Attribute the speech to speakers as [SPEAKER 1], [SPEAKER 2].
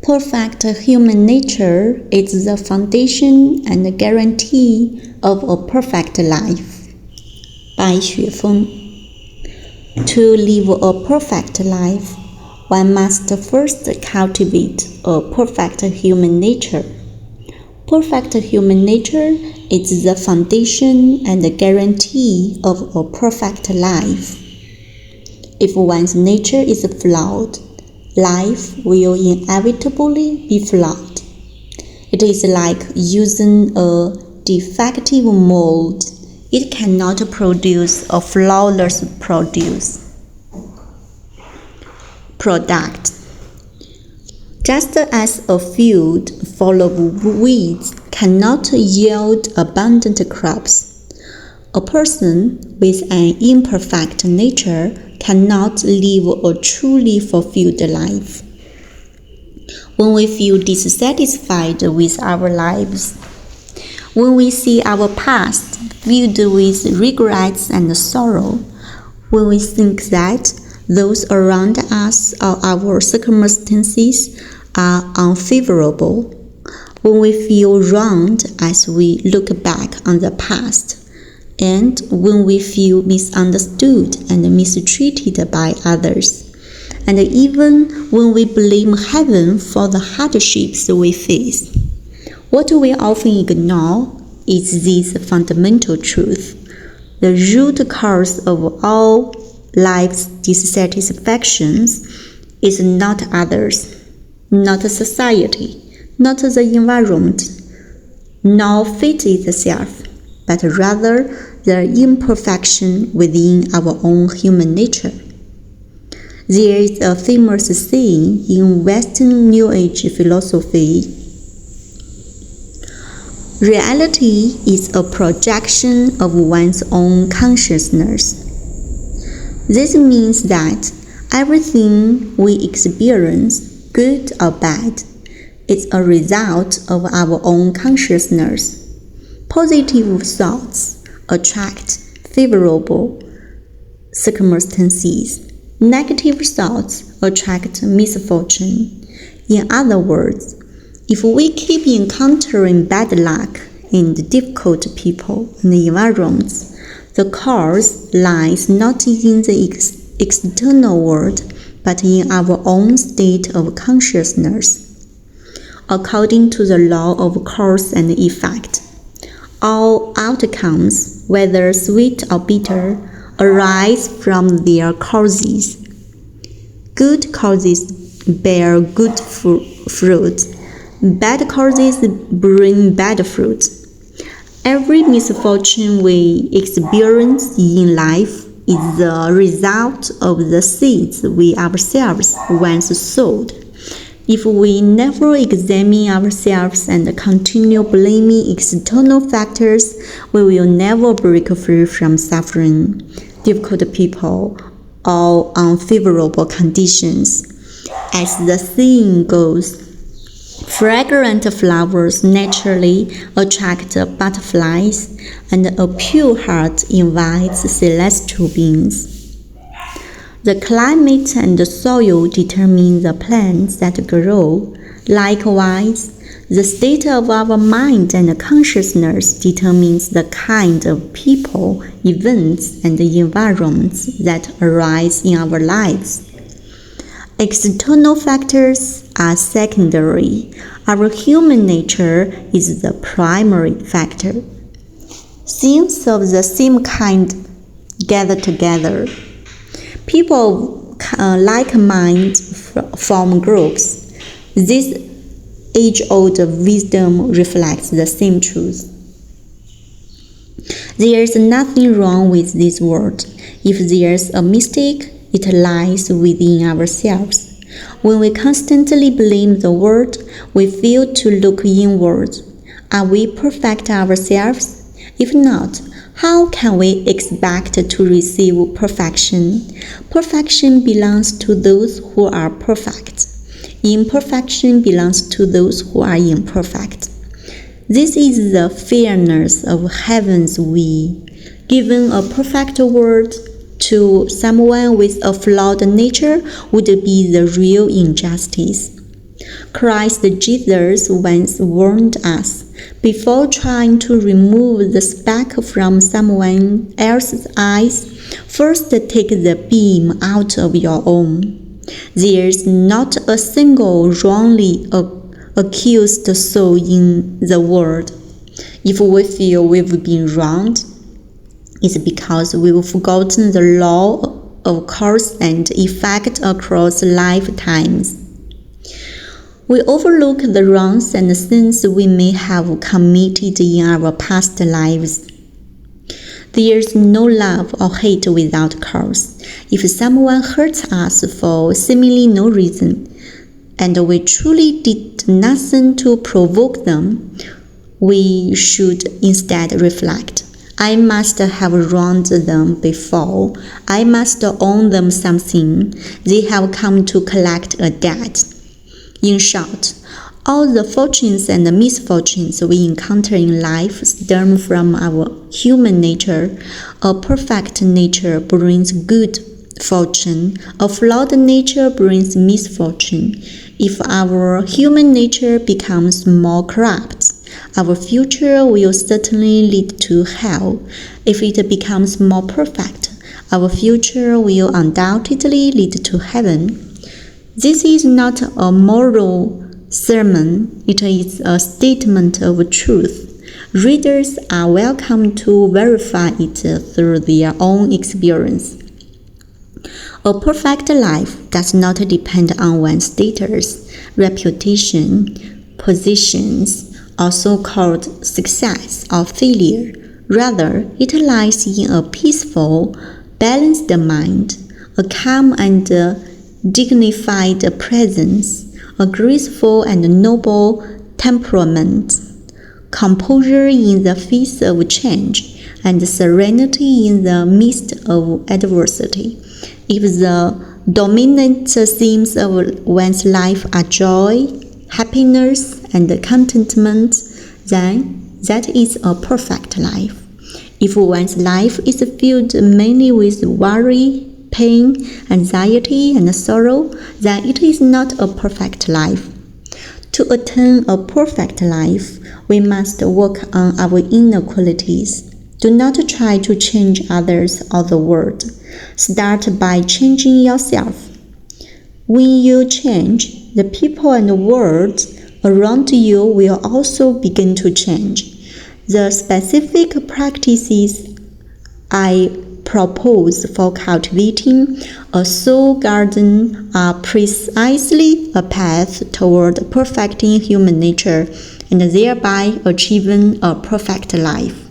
[SPEAKER 1] Perfect human nature is the foundation and the guarantee of a perfect life. 白雪峰 To live a perfect life, one must first cultivate a perfect human nature. Perfect human nature is the foundation and the guarantee of a perfect life. If one's nature is flawed, life will inevitably be flawed. It is like using a defective mold. It cannot produce a flawless product. Just as a field full of weeds cannot yield abundant crops, a person with an imperfect nature cannot live a truly fulfilled life. When we feel dissatisfied with our lives, when we see our past filled with regrets and sorrow, when we think that those around us or our circumstances are unfavorable, when we feel wronged as we look back on the past, and when we feel misunderstood and mistreated by others, and even when we blame heaven for the hardships we face, what we often ignore is this fundamental truth. The root cause of all life's dissatisfactions is not others, not society, not the environment, nor fate itself, but rather the imperfection within our own human nature. There is a famous saying in Western New Age philosophy: reality is a projection of one's own consciousness. This means that everything we experience, good or bad, is a result of our own consciousness. Positive thoughts attract favorable circumstances. Negative thoughts attract misfortune. In other words, if we keep encountering bad luck and difficult people and environments, the cause lies not in the external world, but in our own state of consciousness. According to the law of cause and effect, all outcomes, whether sweet or bitter, arise from their causes. Good causes bear good fruit. Bad causes bring bad fruit. Every misfortune we experience in life is the result of the seeds we ourselves once sowed. If we never examine ourselves and continue blaming external factors, we will never break free from suffering, difficult people, or unfavorable conditions. As the saying goes, fragrant flowers naturally attract butterflies, and a pure heart invites celestial beings. The climate and the soil determine the plants that grow. Likewise, the state of our mind and consciousness determines the kind of people, events, and environments that arise in our lives. External factors are secondary. Our human nature is the primary factor. Things of the same kind gather together. People like minds form groups. This age-old wisdom reflects the same truth. There is nothing wrong with this world. If there is a mistake, it lies within ourselves. When we constantly blame the world, we fail to look inward. Are we perfect ourselves? If not, how can we expect to receive perfection? Perfection belongs to those who are perfect. Imperfection belongs to those who are imperfect. This is the fairness of heaven's will. Giving a perfect world to someone with a flawed nature would be the real injustice. Christ Jesus once warned us, before trying to remove the speck from someone else's eyes, first take the beam out of your own. There is not a single wrongly accused soul in the world. If we feel we've been wronged, it's because we've forgotten the law of cause and effect across lifetimes. We overlook the wrongs and sins we may have committed in our past lives. There is no love or hate without cause. If someone hurts us for seemingly no reason, and we truly did nothing to provoke them, we should instead reflect. I must have wronged them before. I must owe them something. They have come to collect a debt. In short, all the fortunes and misfortunes we encounter in life stem from our human nature. A perfect nature brings good fortune. A flawed nature brings misfortune. If our human nature becomes more corrupt, our future will certainly lead to hell. If it becomes more perfect, our future will undoubtedly lead to heaven. This is not a moral sermon, it is a statement of truth. Readers are welcome to verify it through their own experience. A perfect life does not depend on one's status, reputation, positions, or so-called success or failure. Rather, it lies in a peaceful, balanced mind, a calm and dignified presence, a graceful and noble temperament, composure in the face of change, and serenity in the midst of adversity. If the dominant themes of one's life are joy, happiness, and contentment, then that is a perfect life. If one's life is filled mainly with worry, pain, anxiety, and sorrow, then it is not a perfect life. To attain a perfect life, we must work on our inner qualities. Do not try to change others or the world. Start by changing yourself. When you change, the people and the world around you will also begin to change. The specific practices I propose for cultivating a soul garden are precisely a path toward perfecting human nature and thereby achieving a perfect life.